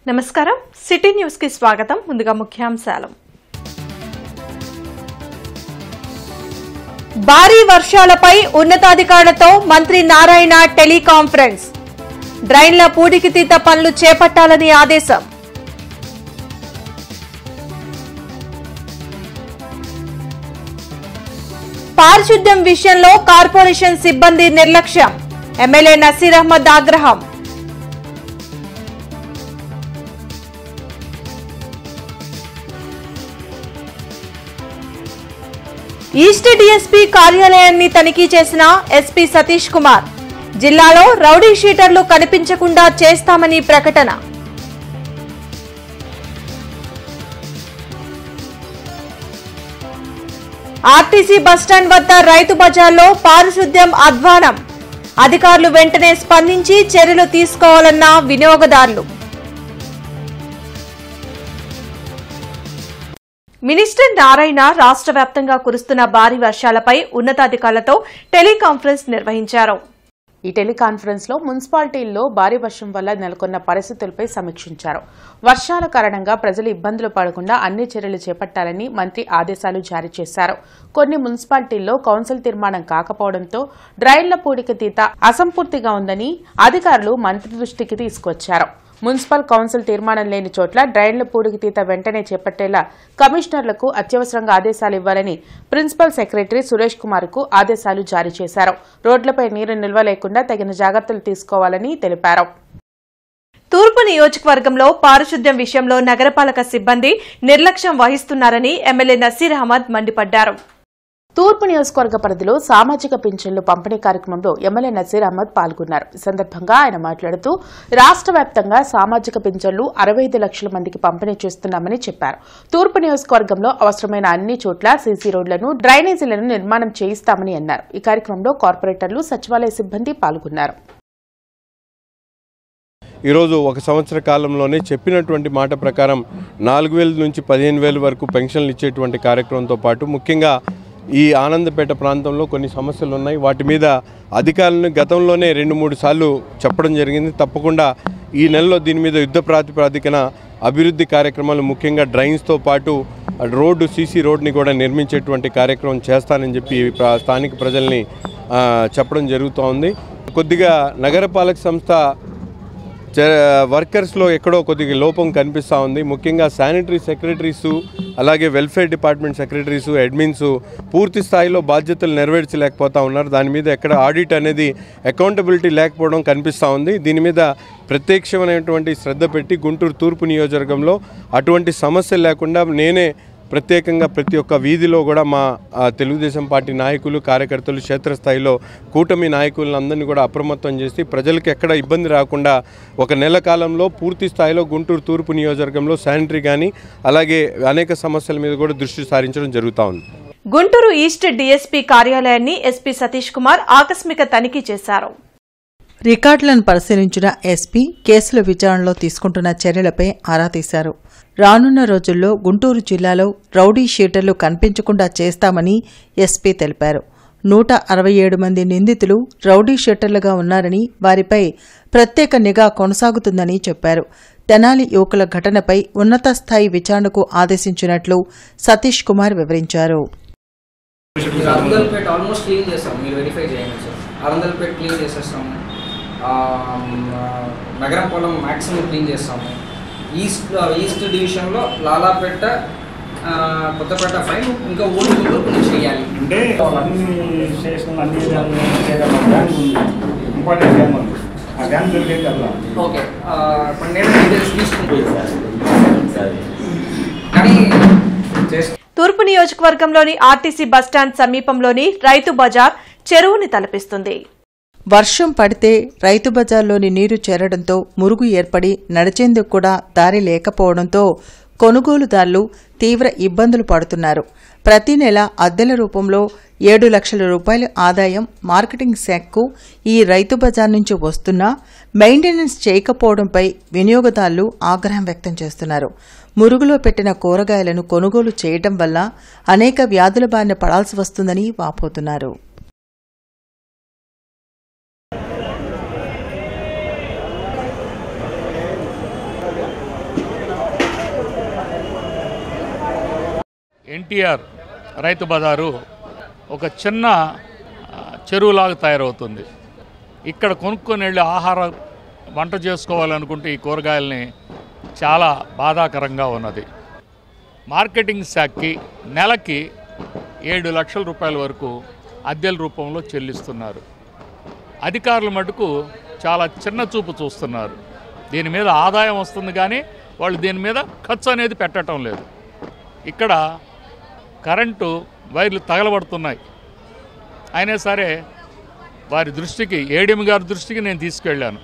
నమస్కారం city news కి స్వాగతం ముందుగా ముఖ్యాంశాలు భారీ వర్షాలపై ఉన్నతాధికారులతో మంత్రి నారాయణ టెలికాన్ఫరెన్స్ డ్రైన్ల పూడికితీత పనులు చేపట్టాలని ఆదేశం పారిశుద్ధ్యం విషయంలో కార్పొరేషన్ సిబ్బంది నిర్లక్ష్యం ఎమ్మెల్యే నసీర్ అహ్మద్ ఆగ్రహం ఈస్ట్ డీఎస్పీ కార్యాలయాన్ని తనిఖీ చేసిన ఎస్పీ సతీష్ కుమార్ జిల్లాలో రౌడీ షీటర్లు కనిపించకుండా చేస్తామని ప్రకటన ఆర్టీసీ బస్టాండ్ వద్ద రైతు బజార్లో పారిశుద్ధ్యం అధ్వానం అధికారులు వెంటనే స్పందించి చర్యలు తీసుకోవాలన్న వినియోగదారులు మినిస్టర్ నారాయణ రాష్ట్ర వ్యాప్తంగా కురుస్తున్న భారీ వర్షాలపై ఉన్నతాధికారులతో టెలికాన్ఫరెన్స్ నిర్వహించారు. ఈ టెలికాన్ఫరెన్స్ లో మున్సిపాలిటీల్లో భారీ వర్షం వల్ల నెలకొన్న పరిస్థితులపై సమీక్షించారు. వర్షాల కారణంగా ప్రజలు ఇబ్బందులు పడకుండా అన్ని చర్యలు చేపట్టాలని మంత్రి ఆదేశాలు జారీ చేశారు. కొన్ని మున్సిపాలిటీల్లో కౌన్సిల్ తీర్మానం కాకపోవడంతో డ్రైన్ల పూడికతీత అసంపూర్తిగా ఉందని అధికారులు మంత్రి దృష్టికి తీసుకొచ్చారు. మున్సిపల్ కౌన్సిల్ తీర్మానం లేని చోట్ల డ్రైన్ల పూడికతీత వెంటనే చేపట్టేలా కమిషనర్లకు అత్యవసరంగా ఆదేశాలు ఇవ్వాలని ప్రిన్సిపల్ సెక్రటరీ సురేష్ కుమార్ కు ఆదేశాలు జారీ చేశారు. రోడ్లపై నీరు నిల్వ లేకుండా తగిన జాగ్రత్తలు తీసుకోవాలని తెలిపారు. తూర్పు నియోజకవర్గంలో పారిశుద్ధ్యం విషయంలో నగరపాలక సిబ్బంది నిర్లక్ష్యం వహిస్తున్నారని ఎమ్మెల్యే నసీర్ అహ్మద్ మండిపడ్డారు. తూర్పు నియోజకవర్గ పరిధిలో సామాజిక పింఛన్లు పంపిణీ కార్యక్రమంలో ఎమ్మెల్యే నసీర్ అహ్మద్ పాల్గొన్నారు. ఈ సందర్భంగా ఆయన మాట్లాడుతూ రాష్ట్ర వ్యాప్తంగా సామాజిక పింఛన్లు 65 లక్షల మందికి పంపిణీ చేస్తున్నామని చెప్పారు. తూర్పు నియోజకవర్గంలో అవసరమైన అన్ని చోట్ల సీసీ రోడ్లను డ్రైనేజీలను నిర్మాణం చేయిస్తామని అన్నారు. ఈ కార్యక్రమంలో కార్పొరేటర్లు సచివాలయ సిబ్బంది పాల్గొన్నారు. ఈరోజు ఒక సంవత్సర కాలంలోనే చెప్పినటువంటి మాట ప్రకారం 4,000 నుంచి 15,000 వరకు పెన్షన్లు ఇచ్చేటువంటి కార్యక్రమంతో పాటు ముఖ్యంగా ఈ ఆనందపేట ప్రాంతంలో కొన్ని సమస్యలు ఉన్నాయి. వాటి మీద అధికారులను గతంలోనే 2-3 సార్లు చెప్పడం జరిగింది. తప్పకుండా ఈ నెలలో దీని మీద యుద్ధ ప్రాతిపదికన అభివృద్ధి కార్యక్రమాలు ముఖ్యంగా డ్రైన్స్తో పాటు రోడ్డు సీసీ రోడ్ని కూడా నిర్మించేటువంటి కార్యక్రమం చేస్తానని చెప్పి స్థానిక ప్రజల్ని చెప్పడం జరుగుతూ ఉంది. కొద్దిగా నగరపాలక సంస్థ వర్కర్స్లో ఎక్కడో కొద్దిగా లోపం కనిపిస్తూ ఉంది. ముఖ్యంగా శానిటరీ సెక్రటరీసు అలాగే వెల్ఫేర్ డిపార్ట్మెంట్ సెక్రటరీసు అడ్మిన్స్ పూర్తి స్థాయిలో బాధ్యతలు నెరవేర్చలేకపోతూ ఉన్నారు. దాని మీద ఎక్కడ ఆడిట్ అనేది అకౌంటబిలిటీ లేకపోవడం కనిపిస్తూ ఉంది. దీని మీద ప్రత్యక్షమైనటువంటి శ్రద్ధ పెట్టి గుంటూరు తూర్పు నియోజకవర్గంలో అటువంటి సమస్యలు లేకుండా నేనే ప్రత్యేకంగా ప్రతి ఒక్క వీధిలో కూడా మా తెలుగుదేశం పార్టీ నాయకులు కార్యకర్తలు క్షేత్రస్థాయిలో కూటమి నాయకులందరినీ కూడా అప్రమత్తం చేసి ప్రజలకు ఎక్కడ ఇబ్బంది రాకుండా ఒక నెల కాలంలో పూర్తి స్థాయిలో గుంటూరు తూర్పు నియోజకవర్గంలో శానిటరీ కానీ అలాగే అనేక సమస్యల మీద కూడా దృష్టి సారించడం జరుగుతూ ఉంది. గుంటూరు ఈస్ట్ డీఎస్పీ కార్యాలయాన్ని ఎస్పీ సతీష్ కుమార్ ఆకస్మిక తనిఖీ చేశారు. రికార్డులను పరిశీలించిన ఎస్పీ కేసుల విచారణలో తీసుకుంటున్న చర్యలపై ఆరా తీశారు. రానున్న రోజుల్లో గుంటూరు జిల్లాలో రౌడీ షీటర్లు కనిపించకుండా చేస్తామని ఎస్పీ తెలిపారు. 167 మంది నిందితులు రౌడీ షీటర్లుగా ఉన్నారని వారిపై ప్రత్యేక నిఘా కొనసాగుతుందని చెప్పారు. తెనాలి యువకుల ఘటనపై ఉన్నత స్థాయి విచారణకు ఆదేశించినట్లు సతీష్ కుమార్ వివరించారు. నగరం పొలం మ్యాక్సిమం క్లీన్ చేస్తాము. ఈస్ట్ డివిజన్లో లాలాపేట కొత్తపేట 5 ఇంకా ఓల్డ్ గుంటూరు కొంచెం చేయాలి. అంటే అన్ని స్టేషన్లు అన్ని ఓకే కొన్ని డీటెయిల్స్ తీసుకుంటాం. తూర్పు నియోజకవర్గంలోని ఆర్టీసీ బస్టాండ్ సమీపంలోని రైతు బజార్ చెరువుని తలపిస్తుంది. వర్షం పడితే రైతు బజార్లోని నీరు చేరడంతో మురుగు ఏర్పడి నడిచేందుకు కూడా దారి లేకపోవడంతో కొనుగోలుదారులు తీవ్ర ఇబ్బందులు పడుతున్నారు. ప్రతి నెల అద్దెల రూపంలో 7 లక్షల రూపాయల ఆదాయం మార్కెటింగ్ శాఖకు ఈ రైతు బజార్ నుంచి వస్తున్నా మెయింటెనెన్స్ చేయకపోవడంపై వినియోగదారులు ఆగ్రహం వ్యక్తం చేస్తున్నారు. మురుగులో పెట్టిన కూరగాయలను కొనుగోలు చేయడం వల్ల అనేక వ్యాధుల బారిన పడాల్సి వస్తుందని వాపోతున్నారు. ఎన్టీఆర్ రైతు బజారు ఒక చిన్న చెరువులాగా తయారవుతుంది. ఇక్కడ కొనుక్కొని వెళ్ళి వంట చేసుకోవాలనుకుంటే ఈ కూరగాయలని చాలా బాధాకరంగా ఉన్నది. మార్కెటింగ్ శాఖకి నెలకి 7 లక్షల రూపాయల వరకు అద్దెల రూపంలో చెల్లిస్తున్నారు. అధికారుల మటుకు చాలా చిన్న చూపు చూస్తున్నారు. దీని మీద ఆదాయం వస్తుంది కానీ వాళ్ళు దీని మీద ఖర్చు అనేది పెట్టడం లేదు. ఇక్కడ కరెంటు వైర్లు తగలబడుతున్నాయి. అయినా సరే వారి దృష్టికి, ఏడీఎం గారి దృష్టికి నేను తీసుకెళ్ళాను.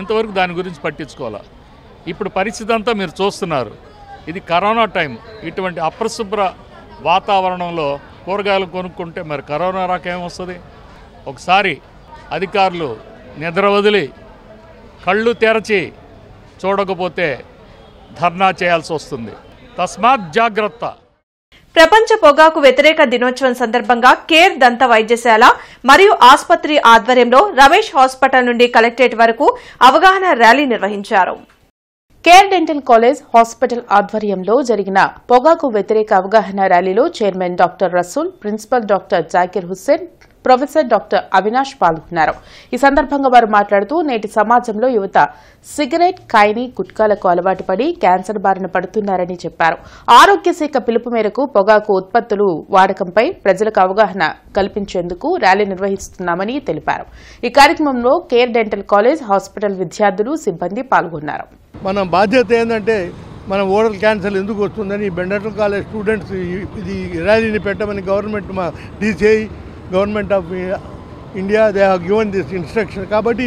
ఇంతవరకు దాని గురించి పట్టించుకోవాలా. ఇప్పుడు పరిస్థితి అంతా మీరు చూస్తున్నారు. ఇది కరోనా టైం. ఇటువంటి అపరిశుభ్ర వాతావరణంలో కూరగాయలు కొనుక్కుంటే మరి కరోనా రాకేమొస్తుంది? ఒకసారి అధికారులు నిద్ర వదిలి కళ్ళు తెరచి చూడకపోతే ధర్నా చేయాల్సి వస్తుంది. తస్మాత్ జాగ్రత్త. ప్రపంచ పొగాకు వ్యతిరేక దినోత్సవం సందర్భంగా కేర్ దంత వైద్యశాల మరియు ఆసుపత్రి ఆధ్వర్యంలో రమేష్ హాస్పిటల్ నుండి కలెక్టరేట్ వరకు అవగాహన ర్యాలీ నిర్వహించారు. కేర్ డెంటల్ కాలేజ్ హాస్పిటల్ ఆధ్వర్యంలో జరిగిన పొగాకు వ్యతిరేక అవగాహన ర్యాలీలో chairman doctor Rasool, principal doctor Zakir Hussain, professor doctor Avinash పాల్గొన్నారు. ఈ సందర్భంగా వారు మాట్లాడుతూ నేటి సమాజంలో యువత సిగరెట్, ఖైనీ, గుట్కాలకు అలవాటు పడి క్యాన్సర్ బారిన పడుతున్నారని చెప్పారు. ఆరోగ్య శాఖ పిలుపు మేరకు పొగాకు ఉత్పత్తులు వాడకంపై ప్రజలకు అవగాహన కల్పించేందుకు ర్యాలీ నిర్వహిస్తున్నామని తెలిపారు. ఈ కార్యక్రమంలో కేర్ డెంటల్ కాలేజ్ హాస్పిటల్ విద్యార్థులు, సిబ్బంది పాల్గొన్నారు. మన బాధ్యత ఏంటంటే మన ఓరల్ క్యాన్సర్ ఎందుకు వస్తుందని డెంటల్ కాలేజ్ స్టూడెంట్స్ ఇది ర్యాలీని పెట్టమని గవర్నమెంట్ మా DCI government of India they have given this instruction. కాబట్టి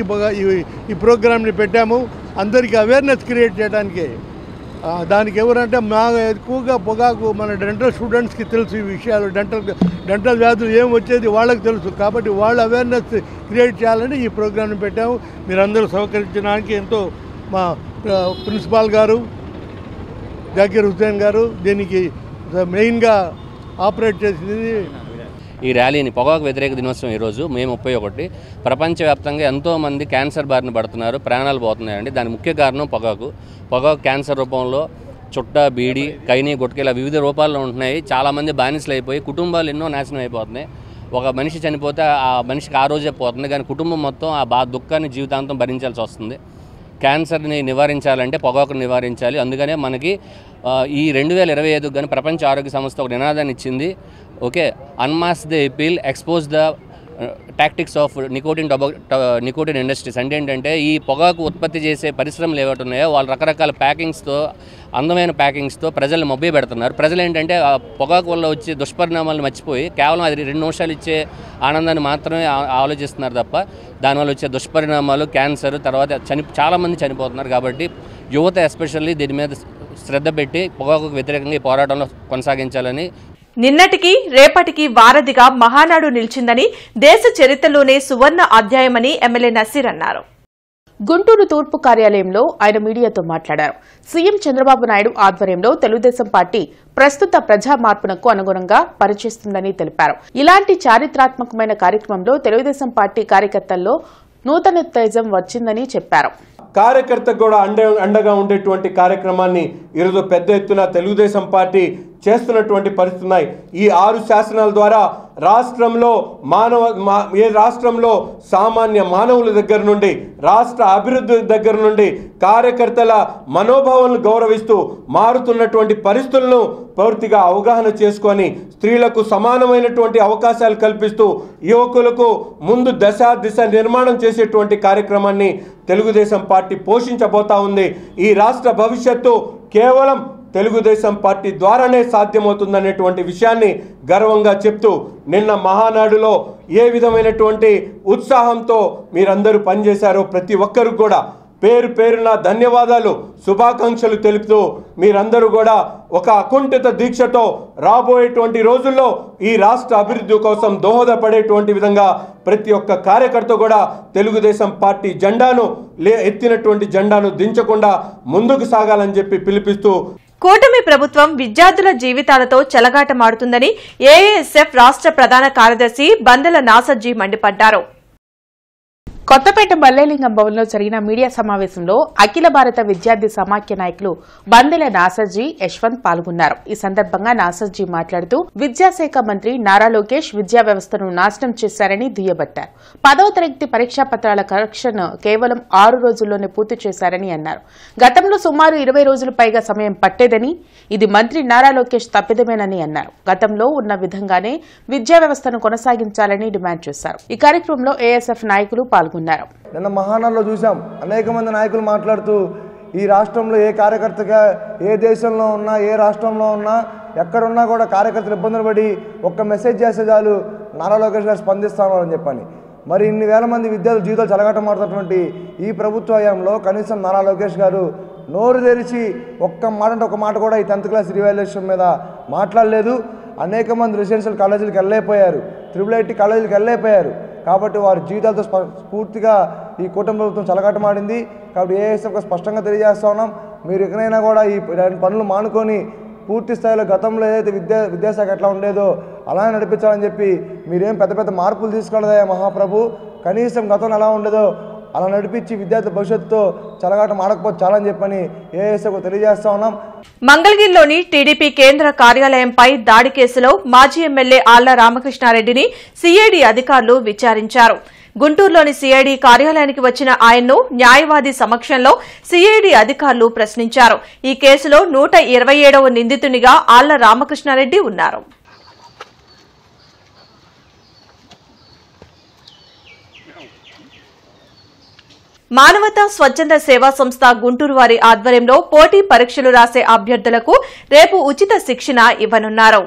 ఈ ప్రోగ్రామ్ని పెట్టాము అందరికీ అవేర్నెస్ క్రియేట్ చేయడానికి. దానికి ఎవరంటే ఎక్కువగా పొగాకు మన డెంటల్ స్టూడెంట్స్కి తెలుసు ఈ విషయాలు, డెంటల్ వ్యాధులు ఏం వచ్చేది వాళ్ళకి తెలుసు. కాబట్టి వాళ్ళు అవేర్నెస్ క్రియేట్ చేయాలని ఈ ప్రోగ్రామ్ని పెట్టాము. మీరందరూ సహకరించడానికి ఎంతో మా ప్రిన్సిపాల్ గారు, జాకీర్ హుస్సేన్ గారు దీనికి మెయిన్గా ఆపరేట్ చేసింది. ఈ ర్యాలీని పొగాకు వ్యతిరేక దినోత్సవం ఈరోజు మే 31 ప్రపంచవ్యాప్తంగా ఎంతోమంది క్యాన్సర్ బారిన పడుతున్నారు, ప్రాణాలు పోతున్నాయండి. దాని ముఖ్య కారణం పొగాకు. క్యాన్సర్ రూపంలో చుట్ట, బీడి, కైని, గుట్క ఇలా వివిధ రూపాల్లో ఉంటున్నాయి. చాలామంది బానిసలు అయిపోయి కుటుంబాలు ఎన్నో నాశనం అయిపోతున్నాయి. ఒక మనిషి చనిపోతే ఆ మనిషికి ఆ రోజే పోతుంది, కానీ కుటుంబం మొత్తం ఆ దుఃఖాన్ని జీవితాంతం భరించాల్సి వస్తుంది. క్యాన్సర్ని నివారించాలంటే పొగాకుని నివారించాలి. అందుకనే మనకి ఈ 2025 కానీ ప్రపంచ ఆరోగ్య సంస్థ ఒక నినాదాన్ని ఇచ్చింది. Okay, unmask the appeal, expose the tactics of nicotine industries. అంటే ఏంటంటే ఈ పొగాకు ఉత్పత్తి చేసే పరిశ్రమలు ఏవైతే ఉన్నాయో వాళ్ళు రకరకాల ప్యాకింగ్స్తో, అందమైన ప్యాకింగ్స్తో ప్రజల్ని మభ్య పెడుతున్నారు. ప్రజలు ఏంటంటే ఆ పొగాకు వల్ల వచ్చే దుష్పరిణామాలను మర్చిపోయి కేవలం అది 2 నిమిషాలు ఇచ్చే ఆనందాన్ని మాత్రమే ఆలోచిస్తున్నారు తప్ప దానివల్ల వచ్చే దుష్పరిణామాలు, క్యాన్సర్, తర్వాత చాలామంది చనిపోతున్నారు. కాబట్టి యువత ఎస్పెషల్లీ దీని మీద శ్రద్ధ పెట్టి పొగాకు వ్యతిరేకంగా ఈ పోరాటంలో కొనసాగించాలని. నిన్నటికి రేపటికి వారధిగా మహానాడు నిలిచిందని, దేశ చరిత్రలోనే సువర్ణ అధ్యాయమని ఎమ్మెల్యే నసీర్ అన్నారు. గుంటూరు తూర్పు కార్యాలయంలో ఆయన మీడియాతో మాట్లాడారు. సీఎం చంద్రబాబు నాయుడు ఆధ్వర్యంలో తెలుగుదేశం పార్టీ ప్రస్తుత ప్రజా మార్పునకు అనుగుణంగా పనిచేస్తుందని తెలిపారు. ఇలాంటి చారిత్రాత్మకమైన కార్యక్రమంలో తెలుగుదేశం పార్టీ కార్యకర్తల్లో నూతనోత్తేజం వచ్చిందని చెప్పారు. కార్యకర్తకు కూడా అండగా ఉండేటువంటి కార్యక్రమాన్ని ఈరోజు పెద్ద ఎత్తున తెలుగుదేశం పార్టీ చేస్తున్నటువంటి పరిస్థితి ఉన్నాయి. ఈ 6 శాసనాల ద్వారా రాష్ట్రంలో రాష్ట్రంలో సామాన్య మానవుల దగ్గర నుండి, రాష్ట్ర అభివృద్ధి దగ్గర నుండి కార్యకర్తల మనోభావాలను గౌరవిస్తూ మారుతున్నటువంటి పరిస్థితులను పూర్తిగా అవగాహన చేసుకొని స్త్రీలకు సమానమైనటువంటి అవకాశాలు కల్పిస్తూ యువకులకు ముందు దిశ నిర్మాణం చేసేటువంటి కార్యక్రమాన్ని తెలుగుదేశం పార్టీ పోషించబోతా ఉంది. ఈ రాష్ట్ర భవిష్యత్తు కేవలం తెలుగుదేశం పార్టీ ద్వారానే సాధ్యమవుతుందనేటువంటి విషయాన్ని గర్వంగా చెప్తూ నిన్న మహానాడులో ఏ విధమైనటువంటి ఉత్సాహంతో మీరందరూ పనిచేశారో ప్రతి ఒక్కరికి కూడా పేరు పేరున ధన్యవాదాలు, శుభాకాంక్షలు తెలుపుతూ మీరందరూ కూడా ఒక అకుంఠిత దీక్షతో రాబోయేటువంటి రోజుల్లో ఈ రాష్ట్ర అభివృద్ధి కోసం దోహదపడేటువంటి విధంగా ప్రతి ఒక్క కార్యకర్త కూడా తెలుగుదేశం పార్టీ జెండాను ఎత్తినటువంటి జెండాను దించకుండా ముందుకు సాగాలని చెప్పి పిలిపిస్తూ, కూటమి ప్రభుత్వం విద్యార్థుల జీవితాలతో చెలగాటమాడుతుందని ఏఏఎస్ఎఫ్ రాష్ట్ర ప్రధాన కార్యదర్శి బందెల నాసర్జీ మండిపడ్డారు. కొత్తపేట మల్లేలింగం భవన్లో జరిగిన మీడియా సమావేశంలో అఖిల భారత విద్యార్థి సమాఖ్య నాయకులు బందెల నాసర్జీ యశ్వంత్ పాల్గొన్నారు. ఈ సందర్భంగా నాసర్జీ మాట్లాడుతూ విద్యాశాఖ మంత్రి నారా లోకేష్ విద్యా వ్యవస్థను నాశనం చేశారని దుయ్యబట్టారు. 10వ తరగతి పరీక్షా పత్రాల కరెక్షన్ కేవలం 6 రోజుల్లోనే పూర్తి చేశారని అన్నారు. గతంలో సుమారు 20 రోజులు పైగా సమయం పట్టేదని, ఇది మంత్రి నారా లోకేష్ తప్పిదమేనని అన్నారు. గతంలో ఉన్న విధంగానే విద్యా వ్యవస్థను కొనసాగించాలని డిమాండ్ చేశారు. ఈ కార్యక్రమంలో ఏఎస్ఎఫ్ నాయకులు పాల్గొన్నారు. నిన్న మహానాడులో చూసాం, అనేక మంది నాయకులు మాట్లాడుతూ ఈ రాష్ట్రంలో ఏ కార్యకర్తగా ఏ దేశంలో ఉన్నా ఏ రాష్ట్రంలో ఉన్నా ఎక్కడున్నా కూడా కార్యకర్తలు ఇబ్బందులు పడి ఒక్క మెసేజ్ చేసే చాలు నారా లోకేష్ గారు స్పందిస్తాను అని చెప్పని. మరి ఇన్ని వేల మంది విద్యార్థుల జీవితాలు చెలగాటమాడుతున్నటువంటి ఈ ప్రభుత్వ హయాంలో కనీసం నారా లోకేష్ గారు నోరు తెరిచి ఒక్క మాట కూడా ఈ 10th క్లాస్ రివాల్యుయేషన్ మీద మాట్లాడలేదు. అనేక మంది రెసిడెన్షియల్ కాలేజీలకు వెళ్ళైపోయారు, IIIT కాలేజీలకు వెళ్ళైపోయారు. కాబట్టి వారి జీవితాలతో పూర్తిగా ఈ కూటమి ప్రభుత్వం చెలగాటమాడింది. కాబట్టి ఏఎస్ఎఫ్గా స్పష్టంగా తెలియజేస్తా ఉన్నాం, మీరు ఎక్కడైనా కూడా ఈ పనులు మానుకొని పూర్తి స్థాయిలో గతంలో ఏదైతే విద్యాశాఖ ఎట్లా ఉండేదో అలానే నడిపించాలని చెప్పి మీరేం పెద్ద పెద్ద మార్పులు తీసుకోలేదా మహాప్రభు, కనీసం గతంలో ఎలా ఉండేదో అలా నడిపించి విద్యార్థుల భవిష్యత్తుతో చెలగాటం ఆడకపోతే చాలని చెప్పని ఏఎస్ఎఫ్కు తెలియజేస్తా ఉన్నాం. మంగళగిరిలోని టీడీపీ కేంద్ర కార్యాలయంపై దాడి కేసులో మాజీ ఎమ్మెల్యే ఆళ్ల రామకృష్ణారెడ్డిని సిఐడి అధికారులు విచారించారు. గుంటూరులోని సిఐడి కార్యాలయానికి వచ్చిన ఆయన్ను న్యాయవాది సమక్షంలో సిఐడి అధికారులు ప్రశ్నించారు. ఈ కేసులో 127వ నిందితునిగా ఆళ్ల రామకృష్ణారెడ్డి ఉన్నారు. మానవతా స్వచ్ఛంద సేవా సంస్థ గుంటూరు వారి ఆధ్వర్యంలో పోటీ పరీక్షలు రాసే అభ్యర్థులకు రేపు ఉచిత శిక్షణ ఇవ్వనున్నారు.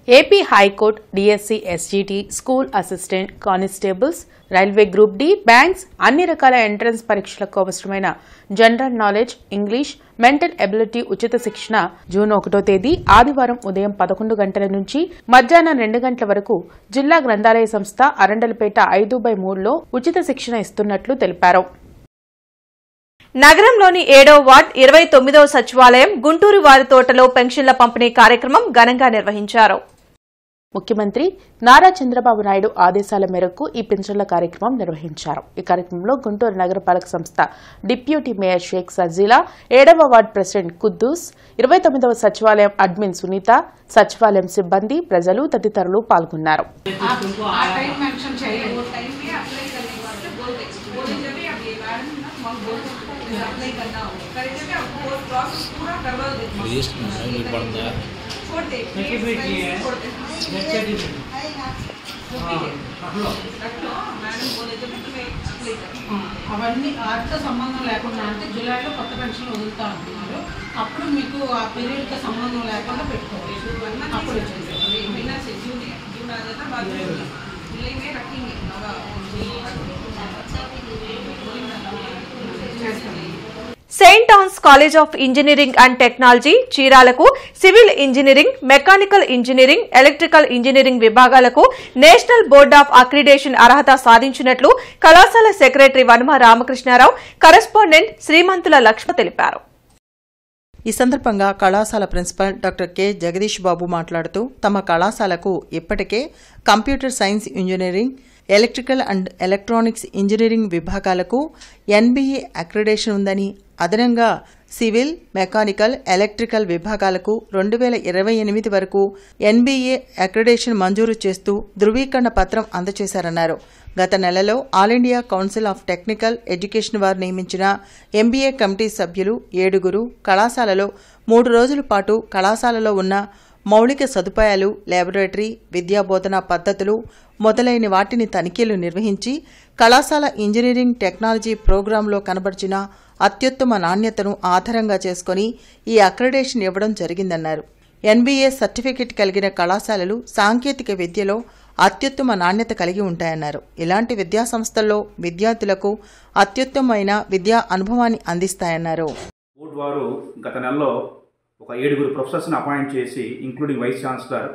AP high court, DSC, SGT, school assistant, constables, railway group D, banks అన్ని రకాల ఎంట్రన్స్ పరీక్షలకు అవసరమైన general knowledge, English, mental ability ఉచిత శిక్షణ జూన్ 1వ తేదీ ఆదివారం ఉదయం 11 గంటల నుంచి మధ్యాహ్నం 2 గంటల వరకు జిల్లా గ్రంథాలయ సంస్థ అరండలపేట 5/3లో ఉచిత శిక్షణ ఇస్తున్నట్లు తెలిపారు. నగరంలోని 7వ వార్డ్ 29వ సచివాలయం గుంటూరు వారి తోటలో పెన్షన్ల పంపిణీ కార్యక్రమం ఘనంగా నిర్వహించారు. ముఖ్యమంత్రి నారా చంద్రబాబు నాయుడు ఆదేశాల మేరకు ఈ పెన్షన్ల కార్యక్రమం నిర్వహించారు. ఈ కార్యక్రమంలో గుంటూరు నగరపాలక సంస్థ డిప్యూటీ మేయర్ షేక్ సజీలా, 7వ వార్డు ప్రెసిడెంట్ కుద్దూస్, 29వ సచివాలయం అడ్మిన్ సునీత, సచివాలయం సిబ్బంది, ప్రజలు తదితరులు పాల్గొన్నారు. అవన్నీ వాటితో సంబంధం లేకుండా అంటే జూలైలో కొత్త పెన్షన్లు వదులుతా ఉంటున్నారు. అప్పుడు మీకు ఆ పీరియడ్తో సంబంధం లేకుండా పెట్టుకోవాలి. అప్పుడు Saint Ann's college of engineering and technology చీరాలకు civil engineering, mechanical engineering, electrical engineering విభాగాలకు నేషనల్ బోర్డ్ ఆఫ్ అక్రిడేషన్ అర్హత సాధించినట్లు కళాశాల సెక్రటరీ వనమ రామకృష్ణారావు, కరెస్పాండెంట్ శ్రీమంతుల లక్ష్మ తెలిపారు. ఈ సందర్భంగా కళాశాల principal doctor K Jagadish Babu మాట్లాడుతూ తమ కళాశాలకు ఇప్పటికే computer science engineering, electrical and electronics engineering విభాగాలకు ఎన్బీఏ అక్రిడేషన్ ఉందని, అదనంగా సివిల్, మెకానికల్, ఎలక్ట్రికల్ విభాగాలకు 2028 వరకు ఎన్బీఏ అక్రిడేషన్ మంజూరు చేస్తూ ధృవీకరణ పత్రం అందజేశారన్నారు. గత నెలలో all India council of technical education వారు నియమించిన ఎంబీఏ కమిటీ సభ్యులు 7 కళాశాలలో 3 రోజుల పాటు కళాశాలలో ఉన్న మౌలిక సదుపాయాలు, ల్యాబొరేటరీ, విద్యాబోధన పద్ధతులు మొదలైన వాటిని తనిఖీలు నిర్వహించి కళాశాల ఇంజనీరింగ్ టెక్నాలజీ ప్రోగ్రాంలో కనబర్చిన అత్యుత్తమ నాణ్యతను ఆధారంగా చేసుకుని ఈ అక్రిడేషన్ ఇవ్వడం జరిగిందన్నారు. ఎన్బీఏ సర్టిఫికెట్ కలిగిన కళాశాలలు సాంకేతిక విద్యలో అత్యుత్తమ నాణ్యత కలిగి ఉంటాయన్నారు. ఇలాంటి విద్యాసంస్థల్లో విద్యార్థులకు అత్యుత్తమమైన విద్యా అనుభవాన్ని అందిస్తాయన్నారు. బోర్డు వారు గత నెలలో ఒక 7 ప్రొఫెసర్స్ని అపాయింట్ చేసి ఇంక్లూడింగ్ వైస్ ఛాన్సలర్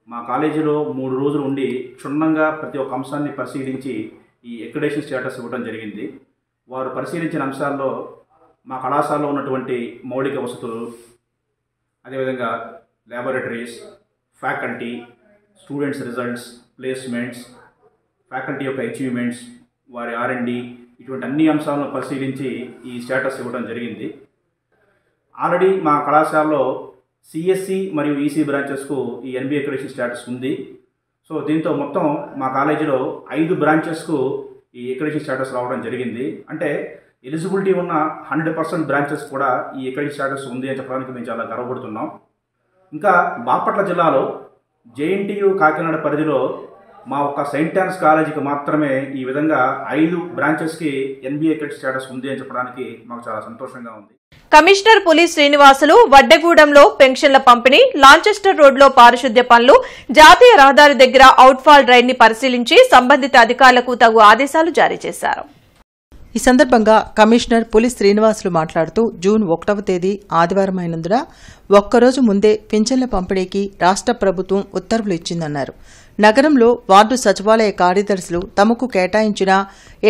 మా కాలేజీలో 3 రోజులు ఉండి క్షుణ్ణంగా ప్రతి ఒక్క అంశాన్ని పరిశీలించి ఈ అక్రిడేషన్ స్టేటస్ ఇవ్వడం జరిగింది. వారు పరిశీలించిన అంశాల్లో మా కళాశాలలో ఉన్నటువంటి మౌలిక వసతులు, అదేవిధంగా laboratories, faculty, students results, placements, faculty యొక్క అచీవ్మెంట్స్, వారి R&D, ఇటువంటి అన్ని అంశాలను పరిశీలించి ఈ స్టేటస్ ఇవ్వడం జరిగింది. ఆల్రెడీ మా కళాశాలలో సిఎస్సి మరియు ఈసీ బ్రాంచెస్కు ఈ ఎన్బిఏ అక్రిడిటేషన్ స్టేటస్ ఉంది. సో దీంతో మొత్తం మా కాలేజీలో 5 బ్రాంచెస్కు ఈ అక్రిడిటేషన్ స్టేటస్ రావడం జరిగింది. అంటే ఎలిజిబిలిటీ ఉన్న 100% బ్రాంచెస్ కూడా ఈ అక్రిడిటేషన్ స్టేటస్ ఉంది అని చెప్పడానికి మేము చాలా గర్వపడుతున్నాం. ఇంకా బాపట్ల జిల్లాలో జేఎన్టీయు కాకినాడ పరిధిలో మా ఒక్క సెయింట్ ఆన్స్ కాలేజీకి మాత్రమే ఈ విధంగా 5 బ్రాంచెస్కి ఎన్బిఏ అక్రిడిటేషన్ స్టేటస్ ఉంది అని చెప్పడానికి మాకు చాలా సంతోషంగా ఉంది. కమిషనర్ పులి శ్రీనివాసులు వడ్డెగూడెంలో పెన్షన్ల పంపిణీ, లాంచెస్టర్ రోడ్లో పారిశుద్ధ్య పనులు, జాతీయ రహదారి దగ్గర అవుట్ఫాల్ డ్రైన్ ని పరిశీలించి సంబంధిత అధికారులకు తగు ఆదేశాలు జారీ చేశారు. ఈ సందర్భంగా కమిషనర్ పులి శ్రీనివాసులు మాట్లాడుతూ జూన్ 1వ తేదీ ఆదివారం అయినందున ఒక్కరోజు ముందే పింఛన్ల పంపిణీకి రాష్ట్ర ప్రభుత్వం ఉత్తర్వులు ఇచ్చిందన్నారు. నగరంలో వార్డు సచివాలయ కార్యదర్శులు తమకు కేటాయించిన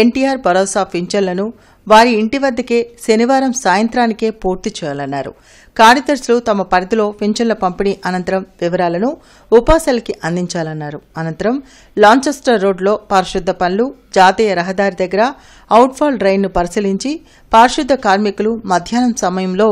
ఎన్టీఆర్ భరోసా పింఛన్లను వారి ఇంటి వద్దకే శనివారం సాయంత్రానికే పూర్తి చేయాలన్నారు. కార్యదర్శులు తమ పరిధిలో పింఛన్ల పంపిణీ అనంతరం వివరాలను ఉపాసలకి అందించాలన్నారు. అనంతరం లాంచెస్టర్ రోడ్లో పారిశుద్ధ్య పనులు, జాతీయ రహదారి దగ్గర అవుట్ఫాల్ డ్రైన్ను పరిశీలించి పారిశుద్ధ్య కార్మికులు మధ్యాహ్నం సమయంలో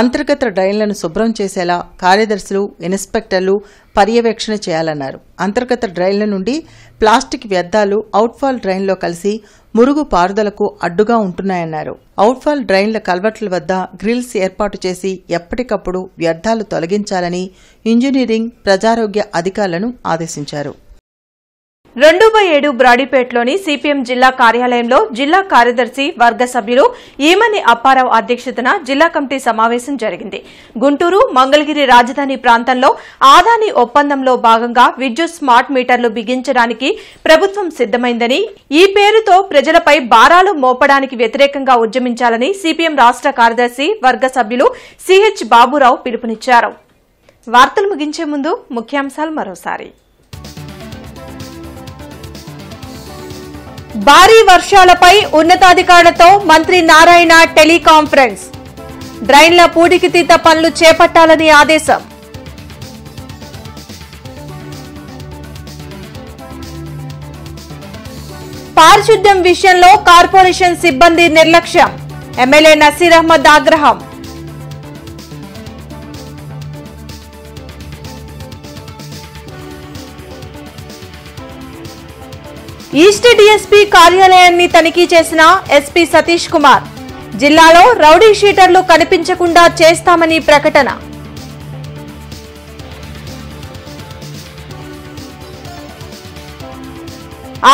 అంతర్గత డ్రైన్లను శుభ్రం చేసేలా కార్యదర్శులు, ఇన్స్పెక్టర్లు పర్యవేక్షణ చేయాలన్నారు. అంతర్గత డ్రైన్ల నుండి ప్లాస్టిక్ వ్యర్థాలు అవుట్ఫాల్ డ్రైన్లో కలిసి మురుగు పారుదలకు అడ్డుగా ఉంటున్నాయన్నారు. అవుట్ఫాల్ డ్రైన్ల కల్వర్ట్ల వద్ద గ్రిల్స్ ఏర్పాటు చేసి ఎప్పటికప్పుడు వ్యర్థాలు తొలగించాలని ఇంజనీరింగ్, ప్రజారోగ్య అధికారులను ఆదేశించారు. 2/7 బ్రాడీపేటలోని సిపిఎం జిల్లా కార్యాలయంలో జిల్లా కార్యదర్శి వర్గ సభ్యులు ఈమని అప్పారావు అధ్యక్షతన జిల్లా కమిటీ సమావేశం జరిగింది. గుంటూరు, మంగళగిరి రాజధాని ప్రాంతంలో ఆదాని ఒప్పందంలో భాగంగా విద్యుత్ స్మార్ట్ మీటర్లు బిగించడానికి ప్రభుత్వం సిద్దమైందని, ఈ పేరుతో ప్రజలపై భారాలు మోపడానికి వ్యతిరేకంగా ఉద్యమించాలని సిపిఎం రాష్ట్ర కార్యదర్శి వర్గ సభ్యులు సిహెచ్ బాబురావు పిలుపునిచ్చారు. వార్తలు ముగించే ముందు ముఖ్యాంశాలు మరోసారి. భారీ వర్షాలపై ఉన్నతాధికారులతో మంత్రి నారాయణ టెలికాన్ఫరెన్స్, డ్రైన్ల పూడికితీత పనులు చేపట్టాలని ఆదేశం. పారిశుద్ధ్యం విషయంలో కార్పొరేషన్ సిబ్బంది నిర్లక్ష్యం, ఎమ్మెల్యే నసీర్ అహ్మద్ ఆగ్రహం. ఈస్ట్ డీఎస్పీ కార్యాలయాన్ని తనిఖీ చేసిన ఎస్పీ సతీష్ కుమార్, జిల్లాలో రౌడీ షీటర్లు కనిపించకుండా చేస్తామని ప్రకటన.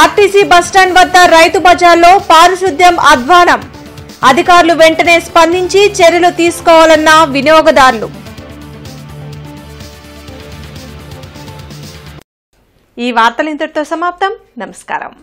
ఆర్టీసీ బస్టాండ్ వద్ద రైతు బజార్లో పారిశుద్ధ్యం అధ్వానం, అధికారులు వెంటనే స్పందించి చర్యలు తీసుకోవాలన్న వినియోగదారులు. ఈ వార్తలు ఇంతటితో సమాప్తం. నమస్కారం.